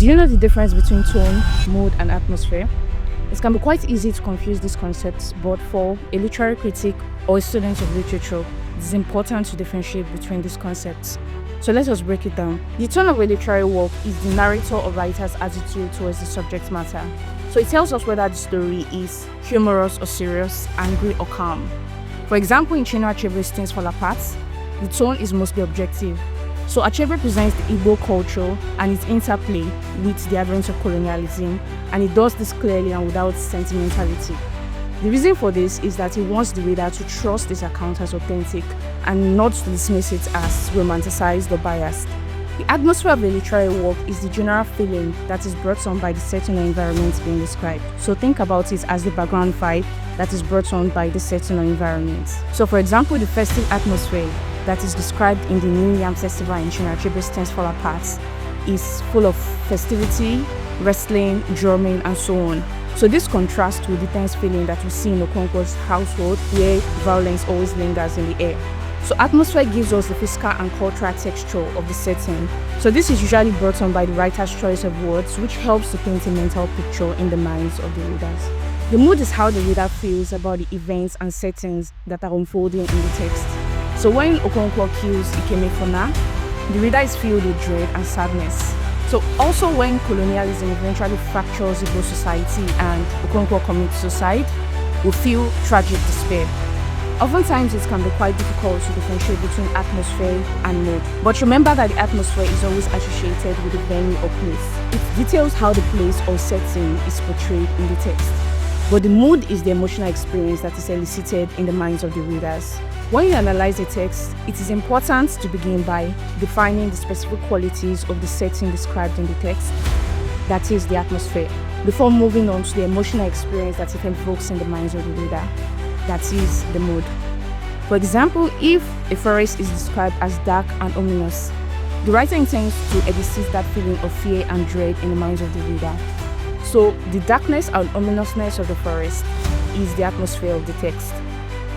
Do you know the difference between tone, mood, and atmosphere? It can be quite easy to confuse these concepts, but for a literary critic or a student of literature, it is important to differentiate between these concepts. So let us break it down. The tone of a literary work is the narrator or writer's attitude towards the subject matter. So it tells us whether the story is humorous or serious, angry or calm. For example, in Chinua Achebre's Things Fall Apart, the tone is mostly objective. So Achebe presents the Igbo culture and its interplay with the advent of colonialism, and it does this clearly and without sentimentality. The reason for this is that he wants the reader to trust this account as authentic and not to dismiss it as romanticized or biased. The atmosphere of a literary work is the general feeling that is brought on by the setting or environment being described. So think about it as the background vibe that is brought on by the setting or environment. So for example, the festive atmosphere that is described in the New Yam Festival in Chinua Achebre's Things Fall Apart is full of festivity, wrestling, drumming, and so on. So this contrasts with the tense feeling that we see in Okonkwo's household, where violence always lingers in the air. So atmosphere gives us the physical and cultural texture of the setting. So this is usually brought on by the writer's choice of words, which helps to paint a mental picture in the minds of the readers. The mood is how the reader feels about the events and settings that are unfolding in the text. So when Okonkwo kills Ikemefuna, the reader is filled with dread and sadness. So also when colonialism eventually fractures Igbo society and Okonkwo commits suicide, we feel tragic despair. Oftentimes it can be quite difficult to differentiate between atmosphere and mood. But remember that the atmosphere is always associated with the venue or place. It details how the place or setting is portrayed in the text. But the mood is the emotional experience that is elicited in the minds of the readers. When you analyze a text, it is important to begin by defining the specific qualities of the setting described in the text, that is the atmosphere, before moving on to the emotional experience that it evokes in the minds of the reader, that is the mood. For example, if a forest is described as dark and ominous, the writer intends to elicit that feeling of fear and dread in the minds of the reader. So the darkness and ominousness of the forest is the atmosphere of the text,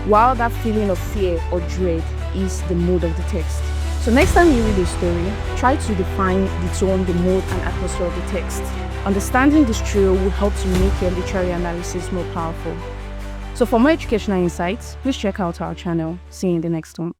while that feeling of fear or dread is the mood of the text. So next time you read a story, try to define the tone, the mood, and atmosphere of the text. Understanding this trio will help to make your literary analysis more powerful. So for more educational insights, please check out our channel. See you in the next one.